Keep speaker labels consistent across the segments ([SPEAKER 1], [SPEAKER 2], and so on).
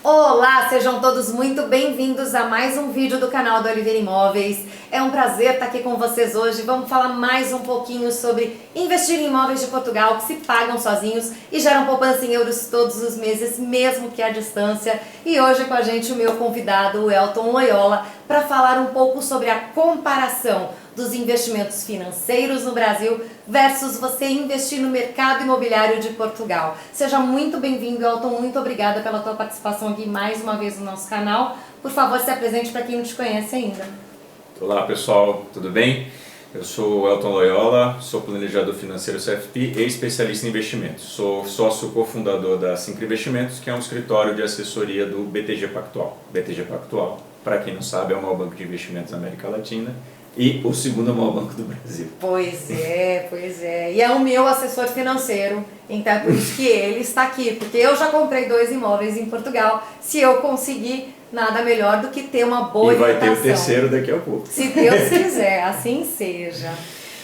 [SPEAKER 1] Olá, sejam todos muito bem-vindos a mais um vídeo do canal do Oliveira Imóveis. É um prazer estar aqui com vocês hoje. Vamos falar mais um pouquinho sobre investir em imóveis de Portugal que se pagam sozinhos e geram poupança em euros todos os meses, mesmo que à distância. E hoje com a gente o meu convidado, o Elton Loyola, para falar um pouco sobre a comparação dos investimentos financeiros no Brasil versus você investir no mercado imobiliário de Portugal. Seja muito bem-vindo, Elton. Muito obrigada pela tua participação aqui mais uma vez no nosso canal. Por favor, se apresente para quem não te conhece ainda.
[SPEAKER 2] Olá pessoal, tudo bem? Eu sou o Elton Loyola, sou planejador financeiro CFP e especialista em investimentos. Sou sócio cofundador da Syncro Investimentos, que é um escritório de assessoria do BTG Pactual. BTG Pactual, para quem não sabe, é o maior banco de investimentos da América Latina e o segundo maior banco do Brasil.
[SPEAKER 1] Pois é. E é o meu assessor financeiro, então é por isso que ele está aqui, porque eu já comprei 2 imóveis em Portugal. Se eu conseguir, nada melhor do que ter uma boa
[SPEAKER 2] E vai
[SPEAKER 1] reputação.
[SPEAKER 2] ter o terceiro daqui a pouco.
[SPEAKER 1] Se Deus quiser, assim seja.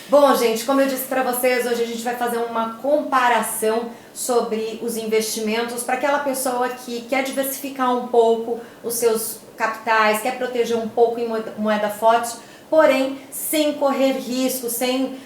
[SPEAKER 1] Bom, gente, como eu disse para vocês, hoje a gente vai fazer uma comparação sobre os investimentos para aquela pessoa que quer diversificar um pouco os seus capitais, quer proteger um pouco em moeda forte, porém sem correr riscos, sem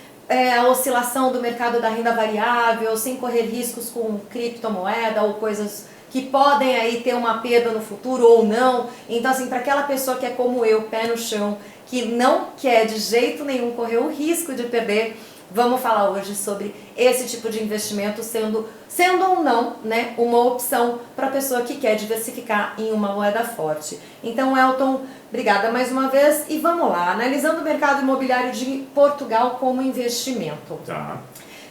[SPEAKER 1] a oscilação do mercado da renda variável, sem correr riscos com criptomoeda ou coisas que podem aí ter uma perda no futuro ou não. Então assim, para aquela pessoa que é como eu, pé no chão, que não quer de jeito nenhum correr o risco de perder, vamos falar hoje sobre esse tipo de investimento sendo ou não, né, uma opção para a pessoa que quer diversificar em uma moeda forte. Então, Elton, obrigada mais uma vez e vamos lá, analisando o mercado imobiliário de Portugal como investimento.
[SPEAKER 2] Tá.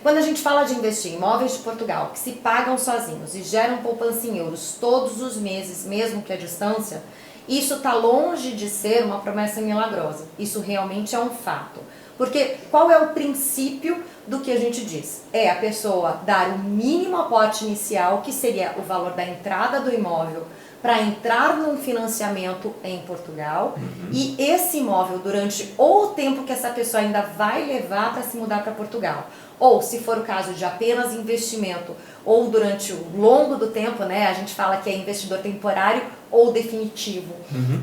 [SPEAKER 1] Quando a gente fala de investir em imóveis de Portugal que se pagam sozinhos e geram poupança em euros todos os meses, mesmo que à distância, isso está longe de ser uma promessa milagrosa. Isso realmente é um fato. Porque qual é o princípio do que a gente diz? É a pessoa dar o mínimo aporte inicial, que seria o valor da entrada do imóvel, para entrar num financiamento em Portugal, e esse imóvel durante ou o tempo que essa pessoa ainda vai levar para se mudar para Portugal, ou se for o caso de apenas investimento, ou durante o longo do tempo, né, a gente fala que é investidor temporário ou definitivo,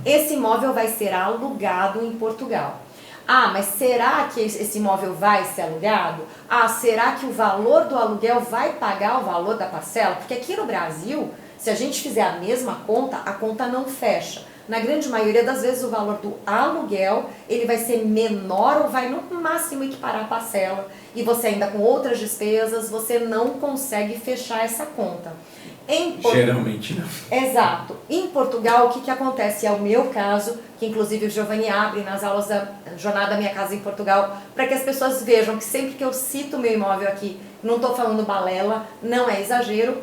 [SPEAKER 1] esse imóvel vai ser alugado em Portugal. Ah, mas será que esse imóvel vai ser alugado? Ah, será que o valor do aluguel vai pagar o valor da parcela? Porque aqui no Brasil, se a gente fizer a mesma conta, a conta não fecha. Na grande maioria das vezes o valor do aluguel ele vai ser menor ou vai no máximo equiparar a parcela. E você ainda com outras despesas, você não consegue fechar essa conta.
[SPEAKER 2] Geralmente não.
[SPEAKER 1] Exato. Em Portugal, o que acontece? É o meu caso, que inclusive o Giovanni abre nas aulas da Jornada Minha Casa em Portugal, para que as pessoas vejam que sempre que eu cito meu imóvel aqui, não estou falando balela, não é exagero,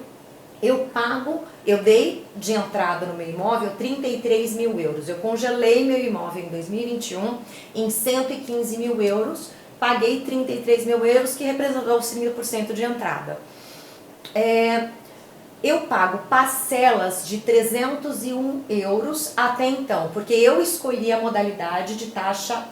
[SPEAKER 1] eu dei de entrada no meu imóvel 33 mil euros. Eu congelei meu imóvel em 2021 em 115 mil euros, paguei 33 mil euros, que representou os 5% de entrada. Eu pago parcelas de 301 euros até então, porque eu escolhi a modalidade de taxa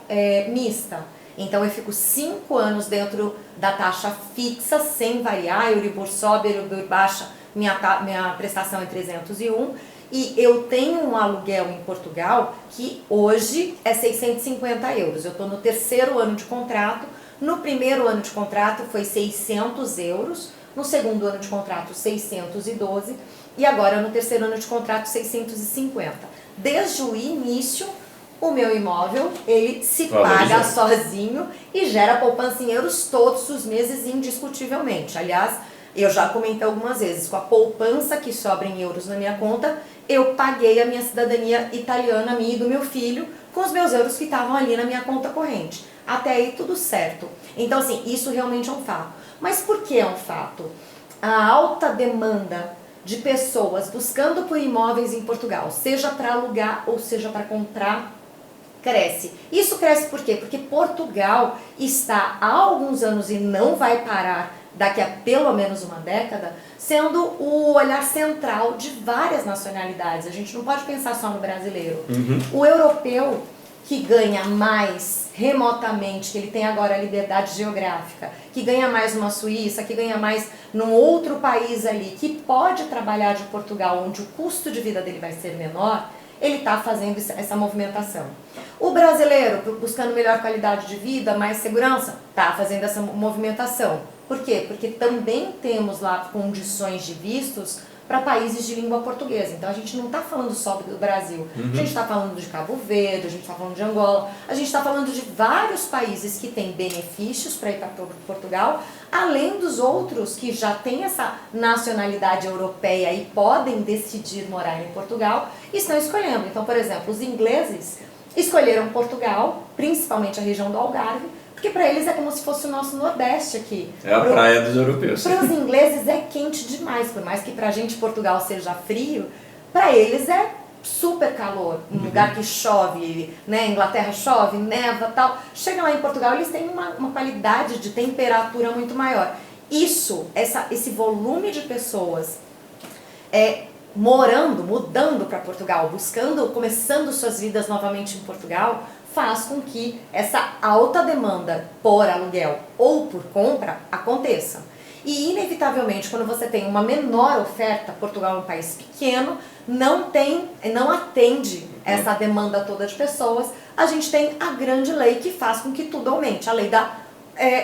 [SPEAKER 1] mista. Então eu fico 5 anos dentro da taxa fixa, sem variar, Euribor sobe, Euribor baixa, minha prestação é 301. E eu tenho um aluguel em Portugal que hoje é 650 euros. Eu estou no 3º ano de contrato, no 1º ano de contrato foi 600 euros, no 2º ano de contrato 612 e agora no 3º ano de contrato 650. Desde o início, o meu imóvel ele se paga sozinho e gera poupança em euros todos os meses indiscutivelmente. Aliás, eu já comentei algumas vezes, com a poupança que sobra em euros na minha conta, eu paguei a minha cidadania italiana, minha e do meu filho, com os meus euros que estavam ali na minha conta corrente. Até aí tudo certo. Então assim, isso realmente é um fato. Mas por que é um fato? A alta demanda de pessoas buscando por imóveis em Portugal, seja para alugar ou seja para comprar, cresce. Isso cresce por quê? Porque Portugal está há alguns anos e não vai parar daqui a pelo menos uma década, sendo o olhar central de várias nacionalidades. A gente não pode pensar só no brasileiro. O europeu, que ganha mais remotamente, que ele tem agora a liberdade geográfica, que ganha mais numa Suíça, que ganha mais num outro país ali, que pode trabalhar de Portugal, onde o custo de vida dele vai ser menor, ele está fazendo essa movimentação. O brasileiro, buscando melhor qualidade de vida, mais segurança, está fazendo essa movimentação. Por quê? Porque também temos lá condições de vistos para países de língua portuguesa. Então a gente não está falando só do Brasil, a gente está falando de Cabo Verde, a gente está falando de Angola, a gente está falando de vários países que têm benefícios para ir para Portugal, além dos outros que já têm essa nacionalidade europeia e podem decidir morar em Portugal e estão escolhendo. Então, por exemplo, os ingleses escolheram Portugal, principalmente a região do Algarve, porque para eles é como se fosse o nosso Nordeste aqui.
[SPEAKER 2] É a praia dos europeus.
[SPEAKER 1] Para os ingleses é quente demais, por mais que para a gente Portugal seja frio, para eles é super calor. Um lugar que chove, né? Inglaterra chove, neva tal. Chega lá em Portugal, eles têm uma qualidade de temperatura muito maior. Esse volume de pessoas mudando para Portugal, começando suas vidas novamente em Portugal, faz com que essa alta demanda por aluguel ou por compra aconteça. E inevitavelmente, quando você tem uma menor oferta, Portugal é um país pequeno, não atende essa demanda toda de pessoas, a gente tem a grande lei que faz com que tudo aumente, a lei da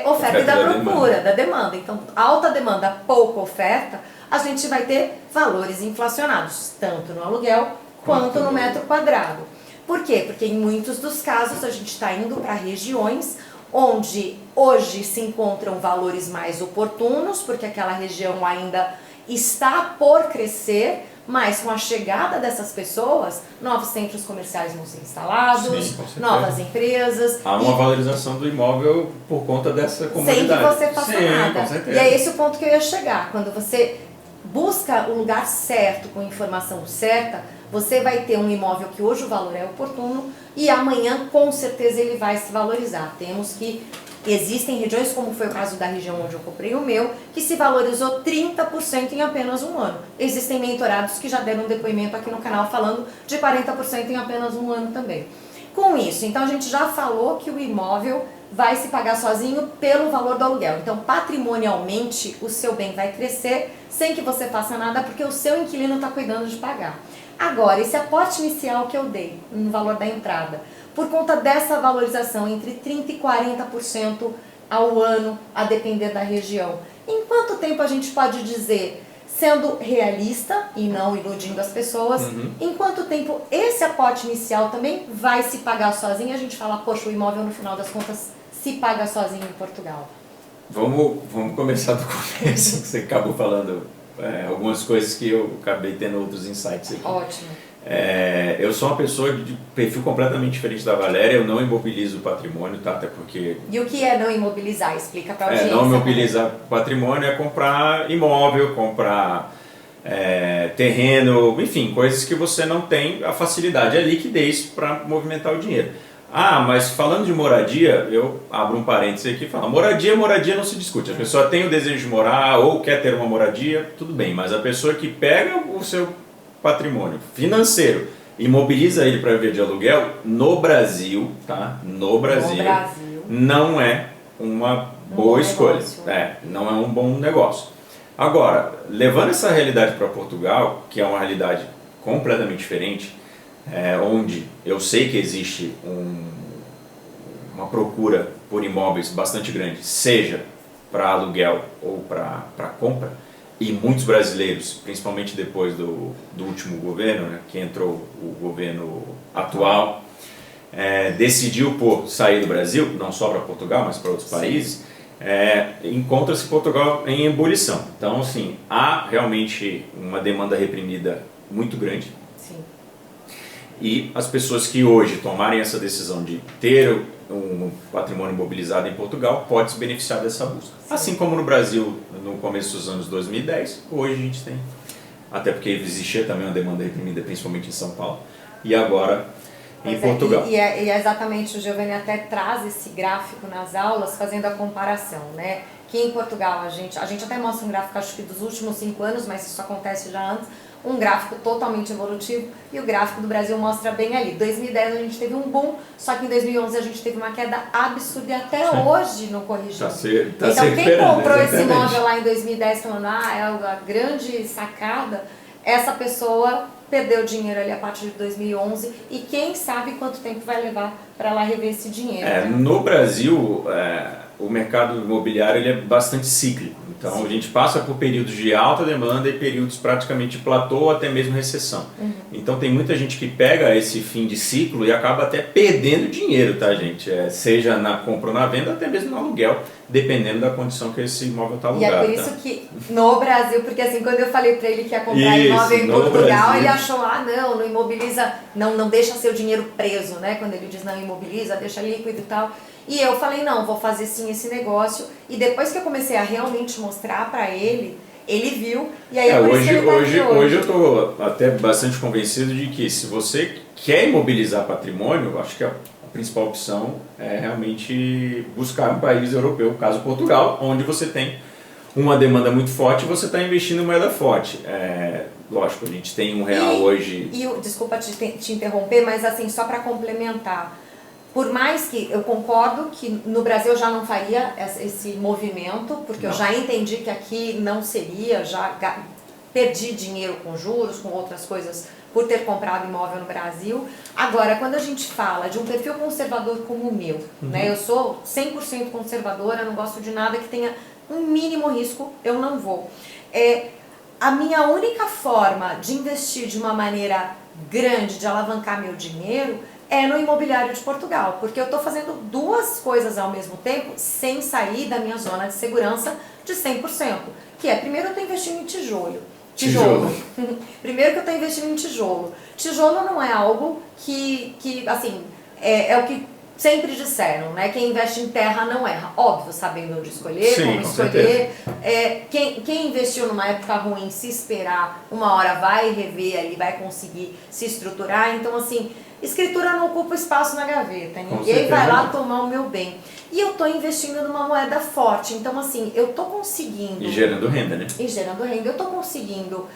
[SPEAKER 1] oferta e da procura, da demanda. Então, alta demanda, pouca oferta, a gente vai ter valores inflacionados, tanto no aluguel quanto no metro quadrado. Por quê? Porque em muitos dos casos a gente está indo para regiões onde hoje se encontram valores mais oportunos, porque aquela região ainda está por crescer, mas com a chegada dessas pessoas, novos centros comerciais vão ser instalados,
[SPEAKER 2] Sim,
[SPEAKER 1] novas empresas.
[SPEAKER 2] Há uma valorização do imóvel por conta dessa comunidade.
[SPEAKER 1] Sem que você faça nada.
[SPEAKER 2] Com certeza.
[SPEAKER 1] E é esse o ponto que eu ia chegar. Quando você busca o lugar certo, com a informação certa, você vai ter um imóvel que hoje o valor é oportuno e amanhã com certeza ele vai se valorizar. Existem regiões, como foi o caso da região onde eu comprei o meu, que se valorizou 30% em apenas um ano. Existem mentorados que já deram um depoimento aqui no canal falando de 40% em apenas um ano também. Com isso, então a gente já falou que o imóvel vai se pagar sozinho pelo valor do aluguel. Então, patrimonialmente, o seu bem vai crescer sem que você faça nada, porque o seu inquilino está cuidando de pagar. Agora, esse aporte inicial que eu dei no valor da entrada, por conta dessa valorização entre 30% e 40% ao ano, a depender da região, em quanto tempo a gente pode dizer, sendo realista e não iludindo as pessoas, em quanto tempo esse aporte inicial também vai se pagar sozinho? A gente fala, poxa, o imóvel no final das contas se paga sozinho em Portugal.
[SPEAKER 2] Vamos começar do começo, que você acabou falando algumas coisas que eu acabei tendo outros insights aqui.
[SPEAKER 1] Ótimo.
[SPEAKER 2] Eu sou uma pessoa de perfil completamente diferente da Valéria, eu não imobilizo o patrimônio, tá? Até porque...
[SPEAKER 1] E o que é não imobilizar? Explica para a audiência.
[SPEAKER 2] Não imobilizar patrimônio é comprar imóvel, comprar terreno, enfim, coisas que você não tem a facilidade, a liquidez para movimentar o dinheiro. Mas falando de moradia, eu abro um parênteses aqui e falo, moradia não se discute. A pessoa tem o desejo de morar ou quer ter uma moradia, tudo bem, mas a pessoa que pega o seu patrimônio financeiro e mobiliza ele para viver de aluguel, no Brasil, tá? No Brasil, não é uma boa escolha. Não é um bom negócio. Agora, levando essa realidade para Portugal, que é uma realidade completamente diferente, onde eu sei que existe uma procura por imóveis bastante grande, seja para aluguel ou para compra, e muitos brasileiros, principalmente depois do último governo, né, que entrou o governo atual, decidiu por sair do Brasil, não só para Portugal, mas para outros países, encontra-se Portugal em ebulição. Então, assim, há realmente uma demanda reprimida muito grande.
[SPEAKER 1] Sim.
[SPEAKER 2] E as pessoas que hoje tomarem essa decisão de ter um patrimônio imobilizado em Portugal podem se beneficiar dessa busca. Sim. Assim como no Brasil, no começo dos anos 2010, hoje a gente tem. Até porque existia também uma demanda reprimida, principalmente em São Paulo. E agora em Portugal.
[SPEAKER 1] E é exatamente, o Giovanni até traz esse gráfico nas aulas, fazendo a comparação, né? Que em Portugal, a gente até mostra um gráfico, acho que dos últimos 5 anos, mas isso acontece já antes, um gráfico totalmente evolutivo, e o gráfico do Brasil mostra bem ali. 2010 a gente teve um boom, só que em 2011 a gente teve uma queda absurda e até hoje não corrigiu. Então quem comprou esse imóvel lá em 2010 falando, é a grande sacada, essa pessoa perdeu dinheiro ali a partir de 2011 e quem sabe quanto tempo vai levar para ela rever esse dinheiro.
[SPEAKER 2] No Brasil, o mercado imobiliário ele é bastante cíclico. Então, sim, a gente passa por períodos de alta demanda e períodos praticamente de platô ou até mesmo recessão. Então, tem muita gente que pega esse fim de ciclo e acaba até perdendo dinheiro, tá, gente? Seja na compra ou na venda, até mesmo no aluguel, dependendo da condição que esse imóvel está alugado.
[SPEAKER 1] E é por isso que no Brasil, porque assim, quando eu falei para ele que ia comprar imóvel em Portugal, ele achou, não imobiliza, não deixa seu dinheiro preso, né? Quando ele diz não imobiliza, deixa líquido e tal. E eu falei, não, vou fazer sim esse negócio. E depois que eu comecei a realmente mostrar para ele, ele viu. E aí
[SPEAKER 2] hoje eu estou até bastante convencido de que se você quer imobilizar patrimônio, eu acho que a principal opção é realmente buscar um país europeu, caso Portugal, onde você tem uma demanda muito forte e você está investindo em moeda forte. Lógico, a gente tem R$1 hoje...
[SPEAKER 1] Desculpa te interromper, mas assim, só para complementar, por mais que eu concordo que no Brasil eu já não faria esse movimento, porque eu já entendi que aqui não seria, já perdi dinheiro com juros, com outras coisas, por ter comprado imóvel no Brasil. Agora, quando a gente fala de um perfil conservador como o meu, né, eu sou 100% conservadora, não gosto de nada que tenha um mínimo risco, eu não vou. A minha única forma de investir de uma maneira grande, de alavancar meu dinheiro, é no imobiliário de Portugal, porque eu estou fazendo duas coisas ao mesmo tempo, sem sair da minha zona de segurança de 100%, que é, primeiro eu estou investindo em tijolo. Primeiro que eu estou investindo em tijolo. Tijolo não é algo que assim, é o que sempre disseram, né? Quem investe em terra não erra. Óbvio, sabendo onde escolher,
[SPEAKER 2] sim,
[SPEAKER 1] como escolher. Quem investiu numa época ruim, se esperar, uma hora vai rever ali, vai conseguir se estruturar. Então, assim, escritura não ocupa espaço na gaveta. Ninguém vai lá tomar o meu bem. E eu estou investindo numa moeda forte. Então, assim, eu estou conseguindo...
[SPEAKER 2] E gerando renda, né?
[SPEAKER 1] E gerando renda. Eu estou conseguindo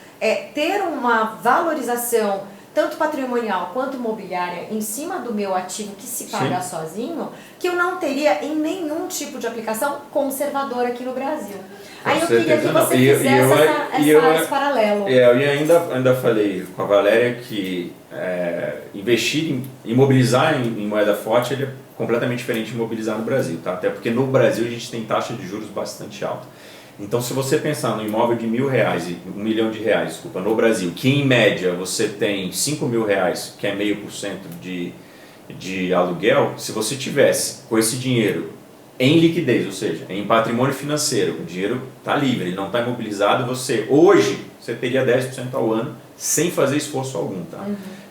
[SPEAKER 1] ter uma valorização, tanto patrimonial quanto imobiliária, em cima do meu ativo que se paga sozinho, que eu não teria em nenhum tipo de aplicação conservadora aqui no Brasil. Aí eu queria que você fizesse esse paralelo.
[SPEAKER 2] Eu ainda falei com a Valéria que imobilizar em moeda forte ele é completamente diferente de imobilizar no Brasil, tá? Até porque no Brasil a gente tem taxa de juros bastante alta. Então, se você pensar no imóvel de R$1.000, R$1 milhão, desculpa, no Brasil, que em média você tem R$5.000, que é 0,5% de aluguel, se você tivesse com esse dinheiro em liquidez, ou seja, em patrimônio financeiro, o dinheiro está livre, ele não está imobilizado, hoje você teria 10% ao ano sem fazer esforço algum, tá?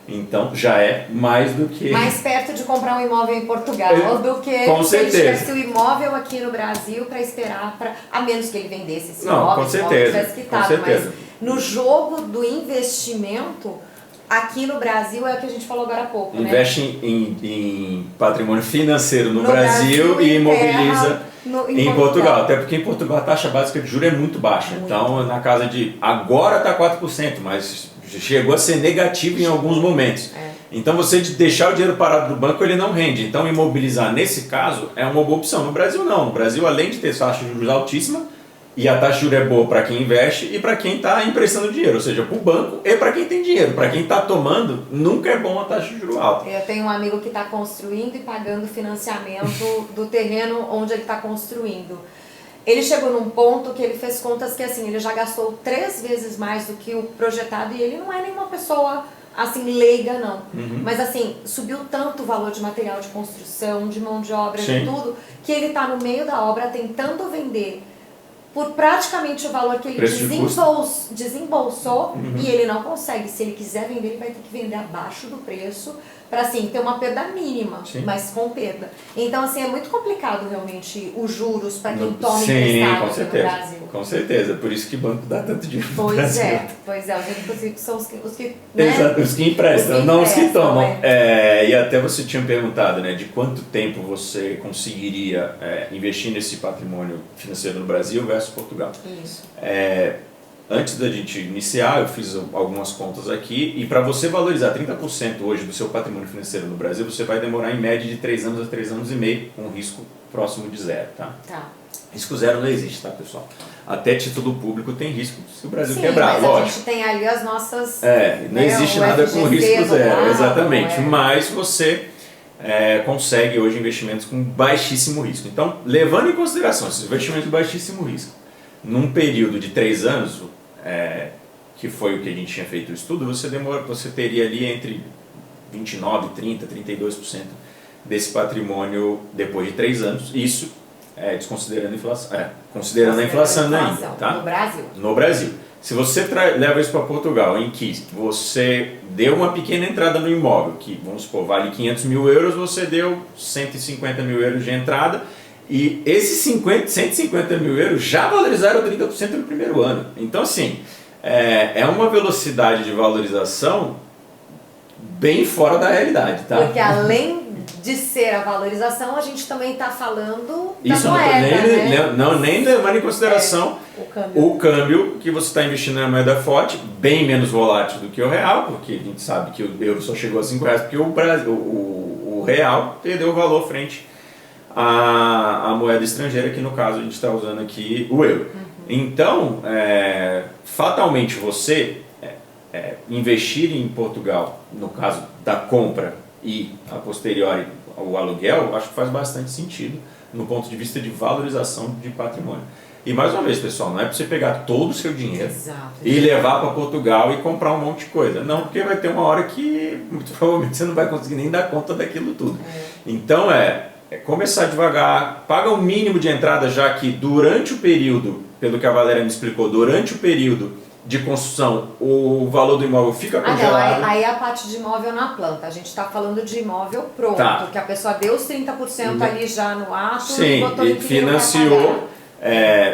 [SPEAKER 2] Então já é mais do que...
[SPEAKER 1] Mais perto de comprar um imóvel em Portugal do que se ele tivesse o imóvel aqui no Brasil para esperar, a menos que ele vendesse esse imóvel, se o imóvel tivesse quitado. Mas no jogo do investimento, aqui no Brasil é o que a gente falou agora há pouco.
[SPEAKER 2] Investe em patrimônio financeiro no Brasil e imobiliza em Portugal. Até porque em Portugal a taxa básica de juros é muito baixa. Então, na casa de... Agora está 4%, mas chegou a ser negativo em alguns momentos. Então, você deixar o dinheiro parado no banco, ele não rende. Então, imobilizar, nesse caso, é uma boa opção. No Brasil, não. No Brasil, além de ter taxa de juros altíssima, e a taxa de juros é boa para quem investe e para quem está emprestando dinheiro, ou seja, para o banco e para quem tem dinheiro. Para quem está tomando, nunca é bom a taxa de juros alta.
[SPEAKER 1] Eu tenho um amigo que está construindo e pagando financiamento do terreno onde ele está construindo. Ele chegou num ponto que ele fez contas que assim, ele já gastou 3 vezes mais do que o projetado e ele não é nenhuma pessoa assim leiga não. Mas assim, subiu tanto o valor de material de construção, de mão de obra, de tudo, que ele está no meio da obra tentando vender por praticamente o valor que ele desembolsou e ele não consegue. Se ele quiser vender, ele vai ter que vender abaixo do preço para assim, ter uma perda mínima, mas com perda. Então assim, é muito complicado realmente os juros para quem toma emprestado aqui no Brasil.
[SPEAKER 2] Com certeza, por isso que o banco dá tanto dinheiro no
[SPEAKER 1] Brasil. Pois é, os ricos são os que né?
[SPEAKER 2] Exato, os que emprestam, não os que tomam. E até você tinha perguntado, né, de quanto tempo você conseguiria investir nesse patrimônio financeiro no Brasil versus Portugal.
[SPEAKER 1] Isso.
[SPEAKER 2] antes da gente iniciar, eu fiz algumas contas aqui, e para você valorizar 30% hoje do seu patrimônio financeiro no Brasil, você vai demorar em média de 3 anos a 3 anos e meio, com um risco próximo de zero, tá?
[SPEAKER 1] Tá.
[SPEAKER 2] Risco zero não existe, tá, pessoal? Até título público tem risco se o Brasil
[SPEAKER 1] Sim,
[SPEAKER 2] quebrar,
[SPEAKER 1] mas
[SPEAKER 2] lógico.
[SPEAKER 1] a gente tem ali as nossas...
[SPEAKER 2] Não existe nada com risco zero, exatamente.
[SPEAKER 1] É.
[SPEAKER 2] Mas você consegue hoje investimentos com baixíssimo risco. Então, levando em consideração esses investimentos de baixíssimo risco, num período de 3 anos, que foi o que a gente tinha feito o estudo, você teria ali entre 29%, 30%, 32% desse patrimônio depois de 3 anos. Isso desconsiderando a inflação, considerando a inflação ainda, tá?
[SPEAKER 1] No Brasil.
[SPEAKER 2] No Brasil. Se você leva isso para Portugal, em que você deu uma pequena entrada no imóvel, que vamos supor, vale 500 mil euros, você deu 150 mil euros de entrada, e esses 150 mil euros já valorizaram 30% no primeiro ano. Então, assim, é uma velocidade de valorização bem fora da realidade, tá?
[SPEAKER 1] Porque além de ser a valorização, a gente também está falando da
[SPEAKER 2] isso,
[SPEAKER 1] moeda,
[SPEAKER 2] nem levando em consideração o câmbio que você está investindo na moeda forte, bem menos volátil do que o real, porque a gente sabe que o euro só chegou a R$5, porque o real perdeu o valor frente à moeda estrangeira, que no caso a gente está usando aqui o euro. Então, fatalmente você investir em Portugal, no caso da compra e a posteriori o aluguel, acho que faz bastante sentido no ponto de vista de valorização de patrimônio. E mais uma vez, pessoal, não é para você pegar todo o seu dinheiro e levar para Portugal e comprar um monte de coisa. Não, porque vai ter uma hora que muito provavelmente você não vai conseguir nem dar conta daquilo tudo. Então começar devagar, paga o mínimo de entrada, já que durante o período, pelo que a Valéria me explicou, durante o período de construção, o valor do imóvel fica congelado.
[SPEAKER 1] Não, aí é a parte de imóvel na planta. A gente está falando de imóvel pronto, que a pessoa deu os 30% ali já no ato e botou
[SPEAKER 2] e financiou.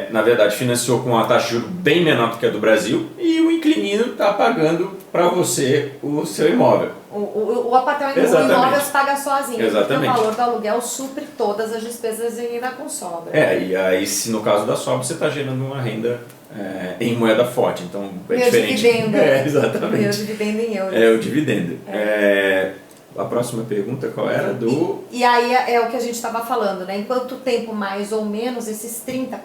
[SPEAKER 2] Na verdade, financiou com uma taxa de juros bem menor do que a do Brasil, e o inquilino está pagando para você o seu imóvel.
[SPEAKER 1] O apartamento, o imóvel se paga sozinho.
[SPEAKER 2] Exatamente.
[SPEAKER 1] Porque o valor do aluguel supre todas as despesas e ainda com sobra.
[SPEAKER 2] E aí, se no caso da sobra, você está gerando uma renda em moeda forte, então diferente.
[SPEAKER 1] Dividendo.
[SPEAKER 2] Exatamente.
[SPEAKER 1] Meu dividendo em euros.
[SPEAKER 2] O dividendo. A próxima pergunta, qual era?
[SPEAKER 1] E aí é o que a gente estava falando, né? Em quanto tempo mais ou menos esses 30%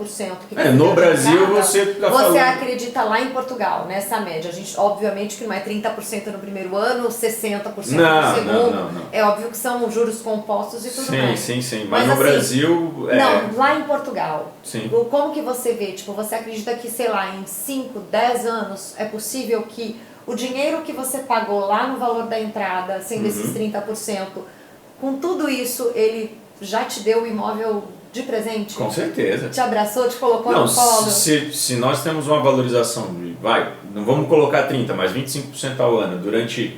[SPEAKER 1] que você
[SPEAKER 2] no Brasil você está falando...
[SPEAKER 1] Você acredita lá em Portugal, nessa média. A gente, obviamente que não é 30% no primeiro ano, 60% no segundo.
[SPEAKER 2] Não.
[SPEAKER 1] É óbvio que são juros compostos e tudo mais.
[SPEAKER 2] Sim. Mas no assim, Brasil...
[SPEAKER 1] Não, lá em Portugal.
[SPEAKER 2] Sim.
[SPEAKER 1] Como que você vê? Tipo, você acredita que, sei lá, em 5, 10 anos é possível que o dinheiro que você pagou lá no valor da entrada, sendo esses 30%, com tudo isso, ele já te deu o imóvel de presente?
[SPEAKER 2] Com certeza.
[SPEAKER 1] Te abraçou, te colocou no colo?
[SPEAKER 2] Se nós temos uma valorização de, não vamos colocar 30%, mas 25% ao ano, durante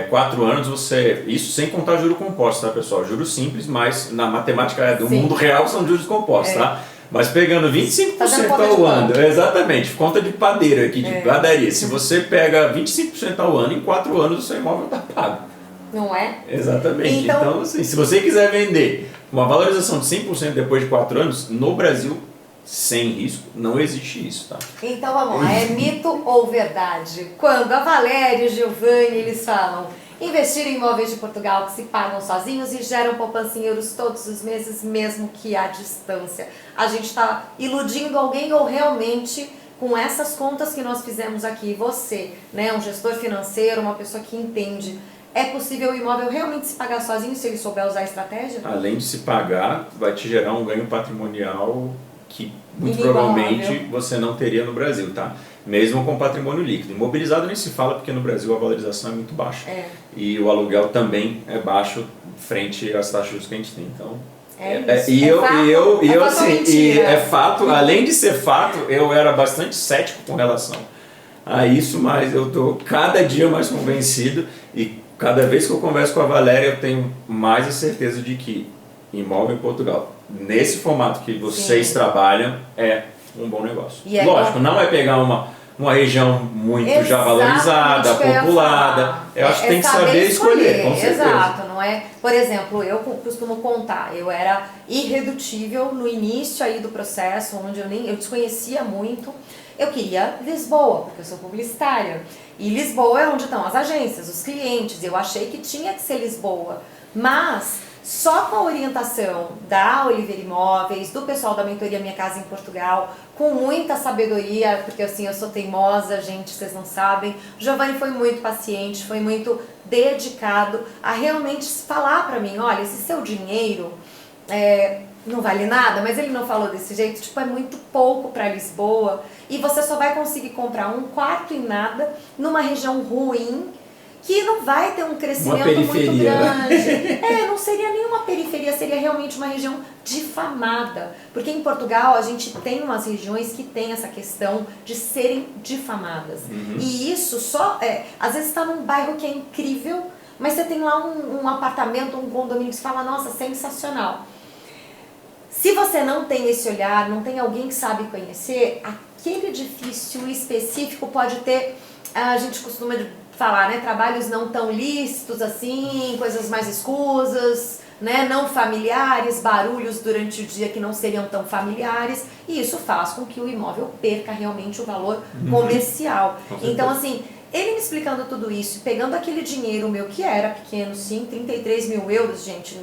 [SPEAKER 2] 4 anos, isso sem contar juros compostos, tá, pessoal? Juros simples, mas na matemática do mundo real são juros compostos, tá? Mas pegando 25% ao ano, exatamente, conta de padeiro aqui, de padaria. Se você pega 25% ao ano, em 4 anos o seu imóvel está pago.
[SPEAKER 1] Não é?
[SPEAKER 2] Exatamente. Então assim, se você quiser vender uma valorização de 100% depois de 4 anos, no Brasil, sem risco, não existe isso, tá?
[SPEAKER 1] Então vamos lá, é mito ou verdade? Quando a Valéria e o Giovanni, eles falam... Investir em imóveis de Portugal que se pagam sozinhos e geram poupança em euros todos os meses, mesmo que à distância. A gente está iludindo alguém ou realmente, com essas contas que nós fizemos aqui, você, né, um gestor financeiro, uma pessoa que entende, é possível o imóvel realmente se pagar sozinho se ele souber usar a estratégia?
[SPEAKER 2] Além de se pagar, vai te gerar um ganho patrimonial que muito provavelmente você não teria no Brasil, tá? Mesmo com patrimônio líquido. Imobilizado nem se fala, porque no Brasil a valorização é muito baixa. E o aluguel também é baixo frente às taxas que a gente tem. Então, é fato, além de ser fato, eu era bastante cético com relação a isso, mas eu estou cada dia mais convencido, e cada vez que eu converso com a Valéria eu tenho mais a certeza de que imóvel em Portugal, nesse formato que vocês trabalham, é um bom negócio. Lógico, não é pegar uma região muito já valorizada, populada. Eu acho que tem que saber escolher, com certeza.
[SPEAKER 1] Exato, não é? Por exemplo, eu costumo contar, eu era irredutível no início aí do processo, onde eu desconhecia muito. Eu queria Lisboa, porque eu sou publicitária. E Lisboa é onde estão as agências, os clientes. Eu achei que tinha que ser Lisboa. Mas só com a orientação da Oliveira Imóveis, do pessoal da mentoria Minha Casa em Portugal, com muita sabedoria, porque assim, eu sou teimosa, gente, vocês não sabem. O Giovanni foi muito paciente, foi muito dedicado a realmente falar pra mim, olha, esse seu dinheiro não vale nada, mas ele não falou desse jeito, tipo, é muito pouco para Lisboa e você só vai conseguir comprar um quarto e nada numa região ruim que não vai ter um crescimento muito grande. Não seria nenhuma periferia, seria realmente uma região difamada. Porque em Portugal a gente tem umas regiões que tem essa questão de serem difamadas. E isso só, às vezes está num bairro que é incrível, mas você tem lá um apartamento, um condomínio que você fala, nossa, sensacional. Se você não tem esse olhar, não tem alguém que sabe conhecer, aquele edifício específico pode ter, a gente costuma falar, né, trabalhos não tão lícitos assim, coisas mais escusas, né, não familiares, barulhos durante o dia que não seriam tão familiares, e isso faz com que o imóvel perca realmente o valor comercial. Então, assim, ele me explicando tudo isso, pegando aquele dinheiro meu que era pequeno, sim, 33 mil euros, gente,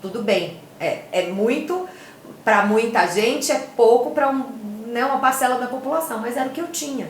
[SPEAKER 1] tudo bem, é muito, para muita gente, é pouco para uma parcela da população, mas era o que eu tinha.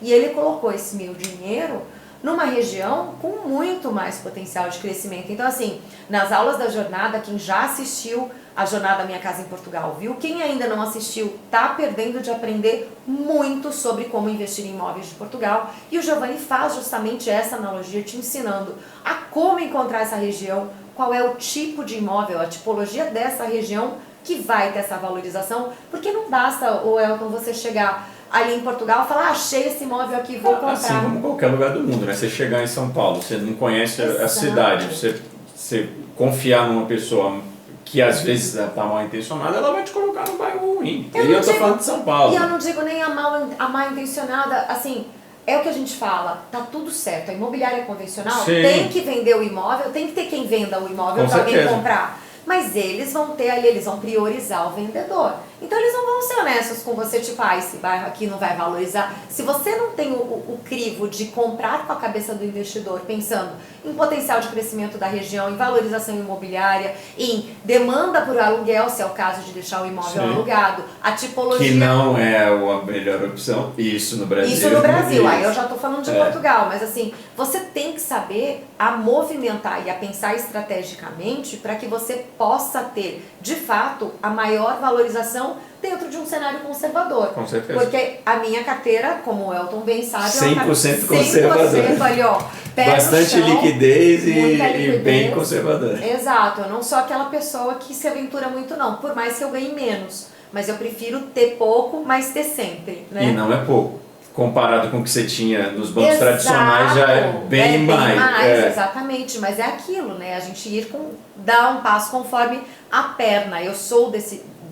[SPEAKER 1] E ele colocou esse meu dinheiro numa região com muito mais potencial de crescimento. Então, assim, nas aulas da jornada, quem já assistiu a jornada Minha Casa em Portugal, viu? Quem ainda não assistiu, tá perdendo de aprender muito sobre como investir em imóveis de Portugal. E o Giovanni faz justamente essa analogia, te ensinando a como encontrar essa região, qual é o tipo de imóvel, a tipologia dessa região que vai ter essa valorização, porque não basta, o Elton, você chegar ali em Portugal e falar, achei esse imóvel aqui, vou comprar.
[SPEAKER 2] Assim como em qualquer lugar do mundo, né? Você chegar em São Paulo, você não conhece a cidade, você confiar numa pessoa que às vezes está mal intencionada, ela vai te colocar num bairro ruim. E eu tô falando de São Paulo.
[SPEAKER 1] E eu não digo nem a mal intencionada, assim, é o que a gente fala, tá tudo certo, a imobiliária convencional tem que vender o imóvel, tem que ter quem venda o imóvel para alguém comprar. Mas eles vão ter ali, eles vão priorizar o vendedor. Então eles não vão ser honestos com você, tipo, esse bairro aqui não vai valorizar. Se você não tem o crivo de comprar com a cabeça do investidor, pensando em potencial de crescimento da região, em valorização imobiliária, em demanda por aluguel, se é o caso de deixar o imóvel alugado, a tipologia...
[SPEAKER 2] Que não é a melhor opção, isso no Brasil.
[SPEAKER 1] Isso no Brasil, aí eu já estou falando de Portugal, mas assim, você tem que saber a movimentar e a pensar estrategicamente para que você possa ter, de fato, a maior valorização dentro de um cenário conservador.
[SPEAKER 2] Com certeza.
[SPEAKER 1] Porque a minha carteira, como o Elton bem sabe,
[SPEAKER 2] 100% conservador.
[SPEAKER 1] 100% ali, ó, pé
[SPEAKER 2] bastante
[SPEAKER 1] no chão,
[SPEAKER 2] liquidez
[SPEAKER 1] liquidez
[SPEAKER 2] e bem conservador.
[SPEAKER 1] Exato, eu não sou aquela pessoa que se aventura muito não, por mais que eu ganhe menos. Mas eu prefiro ter pouco, mas ter sempre, né?
[SPEAKER 2] E não é pouco. Comparado com o que você tinha nos bancos tradicionais, já é bem mais.
[SPEAKER 1] Exatamente, mas é aquilo, né? A gente dar um passo conforme a perna. Eu sou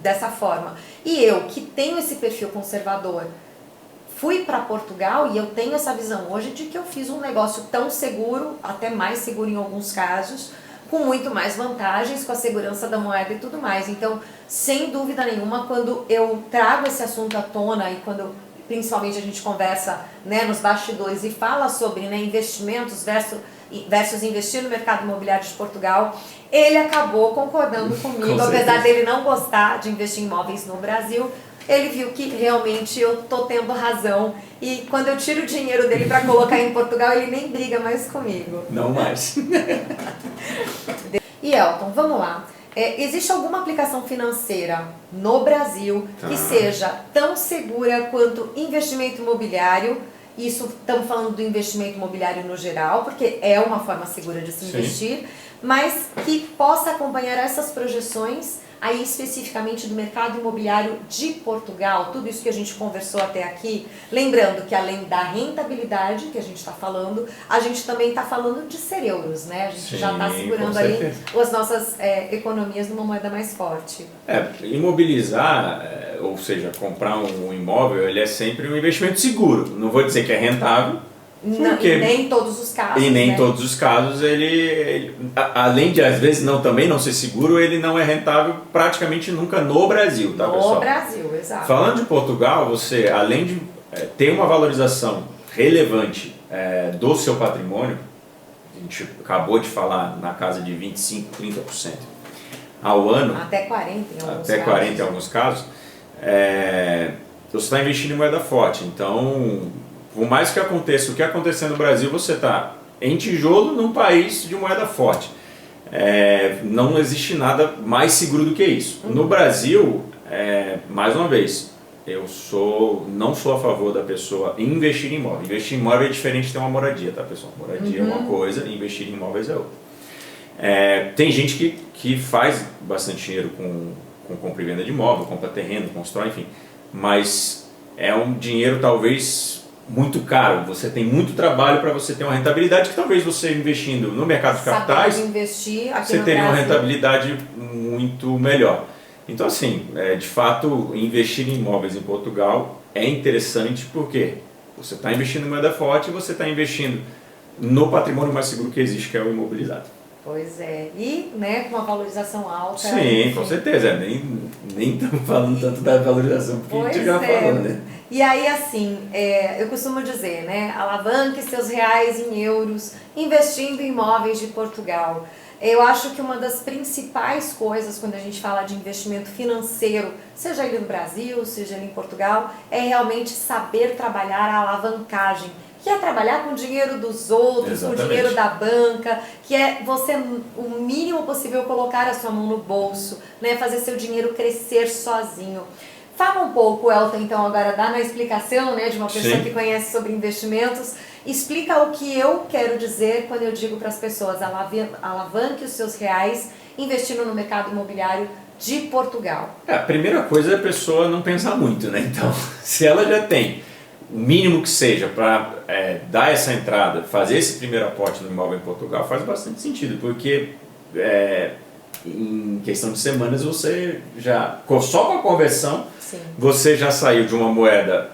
[SPEAKER 1] dessa forma. E eu, que tenho esse perfil conservador, fui para Portugal e eu tenho essa visão hoje de que eu fiz um negócio tão seguro, até mais seguro em alguns casos, com muito mais vantagens, com a segurança da moeda e tudo mais. Então, sem dúvida nenhuma, quando eu trago esse assunto à tona e quando principalmente a gente conversa, né, nos bastidores e fala sobre, né, investimentos versus investir no mercado imobiliário de Portugal, ele acabou concordando comigo, apesar dele não gostar de investir em imóveis no Brasil. Ele viu que realmente eu tô tendo razão e quando eu tiro o dinheiro dele para colocar em Portugal, ele nem briga mais comigo.
[SPEAKER 2] Não mais.
[SPEAKER 1] E Elton, vamos lá. Existe alguma aplicação financeira no Brasil que seja tão segura quanto investimento imobiliário? Isso, estamos falando do investimento imobiliário no geral, porque é uma forma segura de se investir, mas que possa acompanhar essas projeções aí especificamente do mercado imobiliário de Portugal, tudo isso que a gente conversou até aqui, lembrando que além da rentabilidade que a gente está falando, a gente também está falando de ser euros, né? A gente já está segurando ali as nossas economias numa moeda mais forte.
[SPEAKER 2] Imobilizar, ou seja, comprar um imóvel, ele é sempre um investimento seguro. Não vou dizer que é rentável,
[SPEAKER 1] nem em todos os casos.
[SPEAKER 2] E nem em todos os casos ele, além de às vezes também não ser seguro, ele não é rentável praticamente nunca no Brasil, tá, pessoal?
[SPEAKER 1] No Brasil, exato.
[SPEAKER 2] Falando de Portugal, você, além de ter uma valorização relevante do seu patrimônio, a gente acabou de falar na casa de 25%, 30% ao ano,
[SPEAKER 1] até 40% em alguns
[SPEAKER 2] até 40%
[SPEAKER 1] casos.
[SPEAKER 2] em alguns casos, você está investindo em moeda forte. Então, por mais que aconteça o que acontecer no Brasil, você está em tijolo num país de moeda forte. Não existe nada mais seguro do que isso. No Brasil, mais uma vez, eu não sou a favor da pessoa investir em imóvel. Investir em imóvel é diferente de ter uma moradia, tá, pessoal? Moradia é uma coisa, investir em imóveis é outra. Tem gente que faz bastante dinheiro com compra e venda de imóvel, compra terreno, constrói, enfim. Mas é um dinheiro talvez muito caro. Você tem muito trabalho para você ter uma rentabilidade que talvez você investindo no mercado de capitais,
[SPEAKER 1] investir aqui
[SPEAKER 2] você
[SPEAKER 1] no
[SPEAKER 2] teria uma
[SPEAKER 1] Brasil.
[SPEAKER 2] rentabilidade muito melhor. Então, assim, de fato, investir em imóveis em Portugal é interessante porque você está investindo em moeda forte e você está investindo no patrimônio mais seguro que existe, que é o imobilizado.
[SPEAKER 1] Pois é, e com uma valorização alta.
[SPEAKER 2] Sim,
[SPEAKER 1] enfim.
[SPEAKER 2] com certeza. Nem estamos falando tanto da valorização, porque a gente já falou, né?
[SPEAKER 1] E aí, assim, eu costumo dizer, alavanque seus reais em euros, investindo em imóveis de Portugal. Eu acho que uma das principais coisas quando a gente fala de investimento financeiro, seja ele no Brasil, seja ele em Portugal, é realmente saber trabalhar a alavancagem, que é trabalhar com o dinheiro dos outros,
[SPEAKER 2] Exatamente.
[SPEAKER 1] com o dinheiro da banca, que é você, o mínimo possível, colocar a sua mão no bolso, fazer seu dinheiro crescer sozinho. Fala um pouco, Elton, então, agora dá na explicação de uma pessoa
[SPEAKER 2] Sim.
[SPEAKER 1] que conhece sobre investimentos. Explica o que eu quero dizer quando eu digo para as pessoas alavanque os seus reais investindo no mercado imobiliário de Portugal.
[SPEAKER 2] A primeira coisa é a pessoa não pensar muito, né? Então, se ela já tem o mínimo que seja para dar essa entrada, fazer esse primeiro aporte no imóvel em Portugal, faz bastante sentido, porque em questão de semanas você já, só com a conversão,
[SPEAKER 1] Sim.
[SPEAKER 2] você já saiu de uma moeda,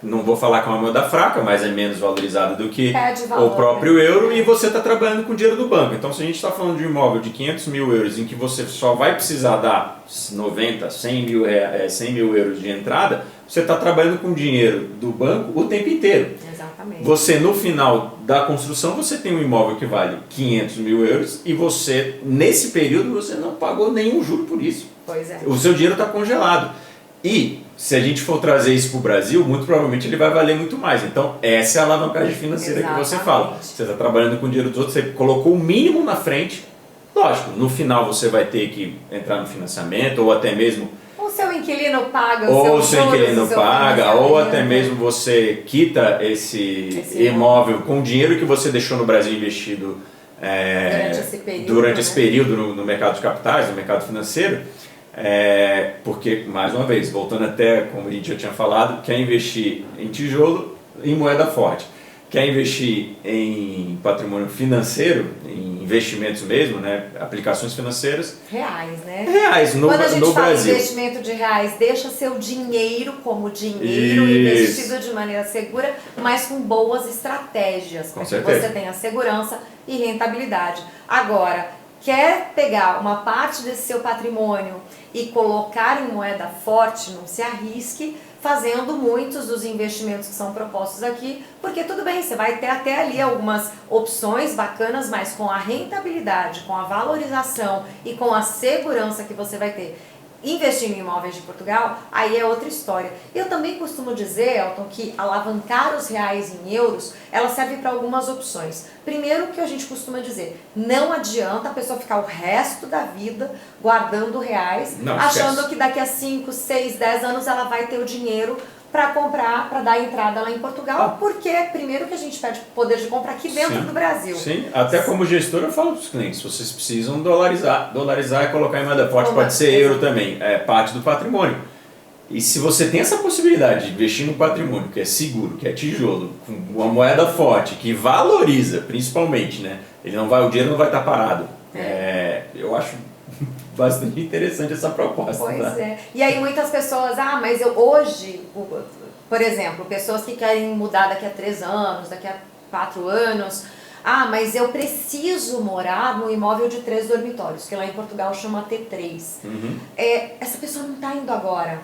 [SPEAKER 2] não vou falar que é uma moeda fraca, mas é menos valorizada do que
[SPEAKER 1] valor,
[SPEAKER 2] o próprio euro, e você está trabalhando com o dinheiro do banco. Então, se a gente está falando de um imóvel de 500 mil euros, em que você só vai precisar dar 90, 100 mil euros de entrada, você está trabalhando com o dinheiro do banco o tempo inteiro.
[SPEAKER 1] Exatamente.
[SPEAKER 2] Você, no final da construção, você tem um imóvel que vale 500 mil euros e você, nesse período, você não pagou nenhum juro por isso.
[SPEAKER 1] Pois é.
[SPEAKER 2] O seu dinheiro está congelado. E, se a gente for trazer isso para o Brasil, muito provavelmente ele vai valer muito mais. Então, essa é a alavancagem financeira que você fala. Você está trabalhando com o dinheiro dos outros, você colocou o mínimo na frente. Lógico, no final você vai ter que entrar no financiamento ou até mesmo...
[SPEAKER 1] O seu inquilino paga
[SPEAKER 2] ou
[SPEAKER 1] o
[SPEAKER 2] seu inquilino paga, ou até mesmo você quita esse imóvel com o dinheiro que você deixou no Brasil investido durante esse período no mercado de capitais, no mercado financeiro. Porque, mais uma vez, voltando até como a gente já tinha falado, quer investir em tijolo, em moeda forte. Quer investir em patrimônio financeiro, em investimentos mesmo, aplicações financeiras.
[SPEAKER 1] Reais,
[SPEAKER 2] Reais, no Brasil.
[SPEAKER 1] Quando a gente fala em investimento de reais, deixa seu dinheiro como dinheiro investido de maneira segura, mas com boas estratégias, para que você tenha segurança e rentabilidade. Agora, quer pegar uma parte desse seu patrimônio e colocar em moeda forte, não se arrisque fazendo muitos dos investimentos que são propostos aqui, porque tudo bem, você vai ter até ali algumas opções bacanas, mas com a rentabilidade, com a valorização e com a segurança que você vai ter investindo em imóveis de Portugal, aí é outra história. Eu também costumo dizer, Elton, que alavancar os reais em euros, ela serve para algumas opções. Primeiro, que a gente costuma dizer, não adianta a pessoa ficar o resto da vida guardando reais, achando que daqui a 5, 6, 10 anos ela vai ter o dinheiro para comprar, para dar entrada lá em Portugal, porque primeiro que a gente perde poder de compra aqui dentro do Brasil.
[SPEAKER 2] Sim, até como gestor eu falo para os clientes, vocês precisam dolarizar e colocar em moeda forte, pode ser euro também, é parte do patrimônio. E se você tem essa possibilidade de investir no patrimônio, que é seguro, que é tijolo, com uma moeda forte, que valoriza principalmente, o dinheiro não vai estar parado. Eu acho bastante interessante essa proposta.
[SPEAKER 1] Pois é. E aí muitas pessoas, mas eu hoje, por exemplo, pessoas que querem mudar daqui a 3 anos, daqui a 4 anos, mas eu preciso morar num imóvel de 3 dormitórios, que lá em Portugal chama T3.
[SPEAKER 2] Uhum.
[SPEAKER 1] Essa pessoa não está indo agora.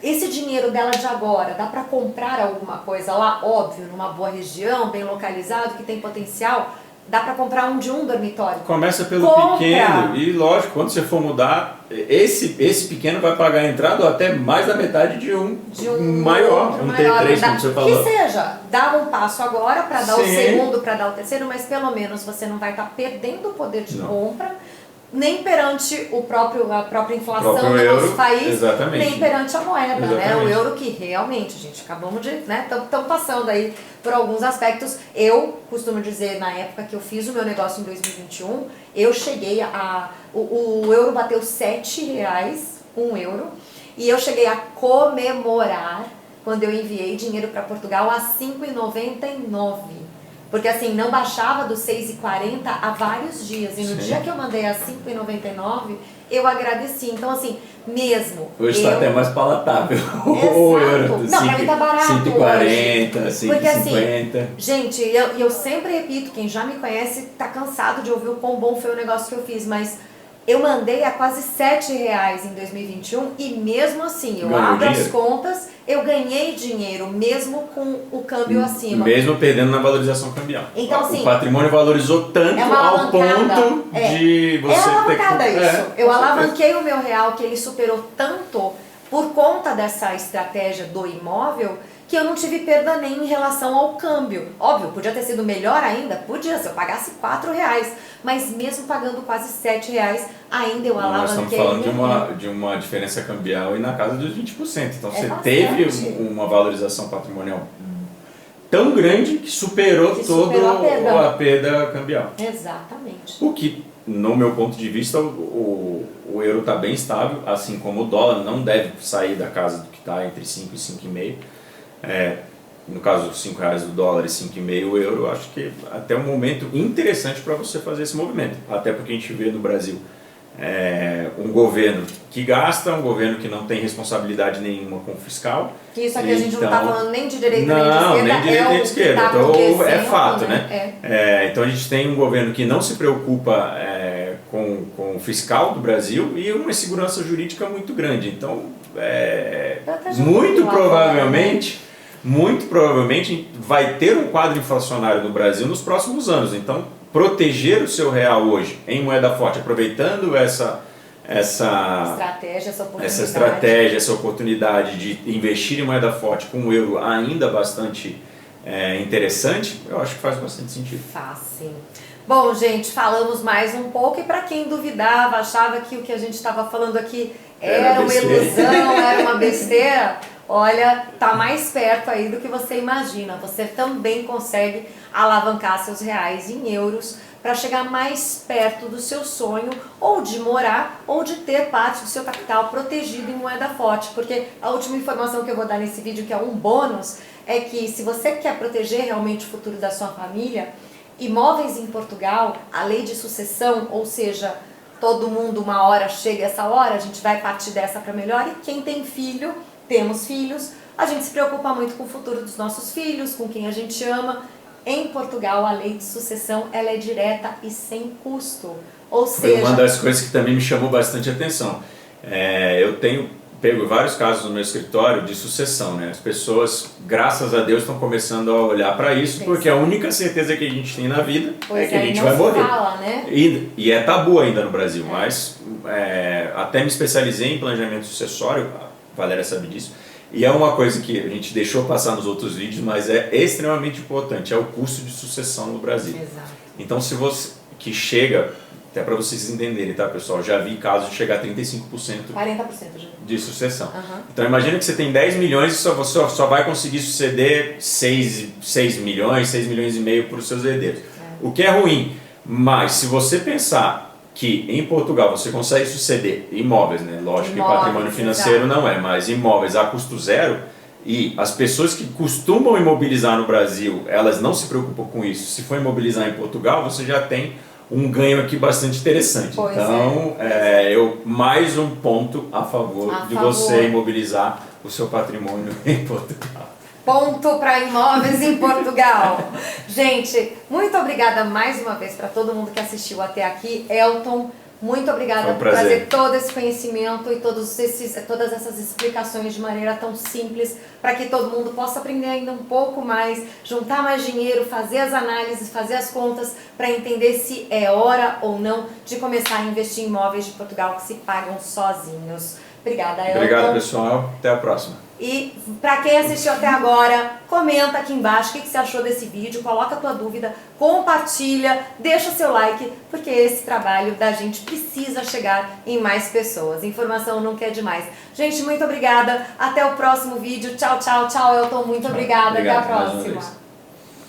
[SPEAKER 1] esse dinheiro dela de agora, dá para comprar alguma coisa lá? Óbvio, numa boa região, bem localizado, que tem potencial, dá para comprar um de um dormitório.
[SPEAKER 2] Começa pelo
[SPEAKER 1] Compra.
[SPEAKER 2] pequeno e, lógico, quando você for mudar, esse pequeno vai pagar a entrada ou até mais da metade de um maior, um T3, como você falou.
[SPEAKER 1] Que seja, dá um passo agora para dar o
[SPEAKER 2] Sim.
[SPEAKER 1] segundo, para dar o terceiro, mas pelo menos você não vai estar perdendo o poder de compra, nem perante a própria inflação do nosso país,
[SPEAKER 2] exatamente.
[SPEAKER 1] nem perante a moeda, né? O
[SPEAKER 2] Exatamente.
[SPEAKER 1] euro que realmente, gente, acabamos de, né, estamos passando aí por alguns aspectos. Eu costumo dizer, na época que eu fiz o meu negócio em 2021, eu cheguei o euro bateu R$7, 1 euro, e eu cheguei a comemorar quando eu enviei dinheiro para Portugal a 5,99. Porque assim, não baixava dos 6,40 há vários dias. E no
[SPEAKER 2] Sim.
[SPEAKER 1] dia que eu mandei a 5,99, eu agradeci. Então assim, mesmo...
[SPEAKER 2] Hoje está até mais palatável.
[SPEAKER 1] Exato.
[SPEAKER 2] O euro,
[SPEAKER 1] Não, pra mim tá barato
[SPEAKER 2] 140,
[SPEAKER 1] hoje.
[SPEAKER 2] 150.
[SPEAKER 1] Porque assim, gente, eu sempre repito, quem já me conhece tá cansado de ouvir o quão bom foi o negócio que eu fiz, mas eu mandei a quase R$7 em 2021 e mesmo assim, eu
[SPEAKER 2] Ganhou
[SPEAKER 1] abro
[SPEAKER 2] dinheiro.
[SPEAKER 1] as contas, eu ganhei dinheiro, mesmo com o câmbio acima.
[SPEAKER 2] Mesmo perdendo na valorização cambial.
[SPEAKER 1] Então, assim,
[SPEAKER 2] o patrimônio valorizou tanto
[SPEAKER 1] é uma
[SPEAKER 2] ao
[SPEAKER 1] alavancada.
[SPEAKER 2] ponto de você
[SPEAKER 1] É
[SPEAKER 2] ter
[SPEAKER 1] alavancada
[SPEAKER 2] que...
[SPEAKER 1] isso.
[SPEAKER 2] com
[SPEAKER 1] Eu
[SPEAKER 2] certeza.
[SPEAKER 1] alavanquei o meu real, que ele superou tanto por conta dessa estratégia do imóvel, que eu não tive perda nem em relação ao câmbio. Óbvio, podia ter sido melhor ainda, podia, se eu pagasse R$4, mas mesmo pagando quase R$7, ainda eu
[SPEAKER 2] Nós estamos
[SPEAKER 1] alavanquei.
[SPEAKER 2] falando de uma diferença cambial e na casa dos 20%. Então você
[SPEAKER 1] bastante.
[SPEAKER 2] teve uma valorização patrimonial tão grande que superou a perda cambial.
[SPEAKER 1] Exatamente.
[SPEAKER 2] O que, no meu ponto de vista, o euro está bem estável, assim como o dólar não deve sair da casa do que está entre 5 e 5,5. No caso, R$5 do dólar e 5,5 o euro, eu acho que até um momento interessante para você fazer esse movimento. Até porque a gente vê no Brasil um governo que gasta, um governo que não tem responsabilidade nenhuma com o fiscal.
[SPEAKER 1] Que isso aqui a gente não está falando nem de direita nem de esquerda.
[SPEAKER 2] Não, nem de direita nem de esquerda.
[SPEAKER 1] Tá
[SPEAKER 2] então é fato, né?
[SPEAKER 1] Então
[SPEAKER 2] a gente tem um governo que não se preocupa com o fiscal do Brasil e uma insegurança jurídica muito grande. Então, muito provavelmente vai ter um quadro inflacionário no Brasil nos próximos anos. Então, proteger o seu real hoje em moeda forte, aproveitando essa estratégia, essa oportunidade de investir em moeda forte com um euro ainda bastante interessante, eu acho que faz bastante sentido.
[SPEAKER 1] Faz sim. Bom, gente, falamos mais um pouco e para quem duvidava, achava que o que a gente estava falando aqui era uma ilusão, era uma besteira, olha, tá mais perto aí do que você imagina. Você também consegue alavancar seus reais em euros para chegar mais perto do seu sonho, ou de morar, ou de ter parte do seu capital protegido em moeda forte. Porque a última informação que eu vou dar nesse vídeo, que é um bônus, é que se você quer proteger realmente o futuro da sua família, imóveis em Portugal, a lei de sucessão, ou seja, todo mundo uma hora chega essa hora, a gente vai partir dessa para melhor, e quem tem filho, temos filhos, a gente se preocupa muito com o futuro dos nossos filhos, com quem a gente ama. Em Portugal, a lei de sucessão ela é direta e sem custo. Ou seja...
[SPEAKER 2] Foi uma das coisas que também me chamou bastante atenção. Eu tenho pego vários casos no meu escritório de sucessão, né? As pessoas, graças a Deus, estão começando a olhar para isso, porque a única certeza que a gente tem na vida é que a gente vai morrer.
[SPEAKER 1] Fala, né?
[SPEAKER 2] E é tabu ainda no Brasil, mas até me especializei em planejamento sucessório, a Valéria sabe disso, e é uma coisa que a gente deixou passar nos outros vídeos, mas é extremamente importante, é o custo de sucessão no Brasil.
[SPEAKER 1] Exato.
[SPEAKER 2] Então, se você que chega, até para vocês entenderem, tá, pessoal? Já vi casos de chegar a 35%,
[SPEAKER 1] 40% já.
[SPEAKER 2] de sucessão.
[SPEAKER 1] Uhum.
[SPEAKER 2] Então, imagina que você tem 10 milhões e você só vai conseguir suceder 6 milhões, 6 milhões e meio para os seus herdeiros. O que é ruim, mas se você pensar que em Portugal você consegue suceder imóveis, né? Lógico que patrimônio financeiro não é, mas imóveis a custo zero, e as pessoas que costumam imobilizar no Brasil, elas não se preocupam com isso. Se for imobilizar em Portugal, você já tem um ganho aqui bastante interessante.
[SPEAKER 1] Pois
[SPEAKER 2] então, mais um ponto a favor de você imobilizar o seu patrimônio em Portugal.
[SPEAKER 1] Ponto para imóveis em Portugal. Gente, muito obrigada mais uma vez para todo mundo que assistiu até aqui. Elton, Muito obrigada
[SPEAKER 2] Foi um
[SPEAKER 1] por
[SPEAKER 2] prazer.
[SPEAKER 1] trazer todo esse conhecimento e todas essas explicações de maneira tão simples para que todo mundo possa aprender ainda um pouco mais, juntar mais dinheiro, fazer as análises, fazer as contas para entender se é hora ou não de começar a investir em imóveis de Portugal que se pagam sozinhos. Obrigada, Elton.
[SPEAKER 2] Obrigado, pessoal. Até a próxima.
[SPEAKER 1] E para quem assistiu até agora, comenta aqui embaixo o que você achou desse vídeo, coloca a tua dúvida, compartilha, deixa seu like, porque esse trabalho da gente precisa chegar em mais pessoas. Informação nunca é demais. Gente, muito obrigada. Até o próximo vídeo. Tchau, tchau, tchau, Elton. Muito obrigada.
[SPEAKER 2] Obrigado,
[SPEAKER 1] até a
[SPEAKER 2] mais uma
[SPEAKER 1] próxima.
[SPEAKER 2] vez.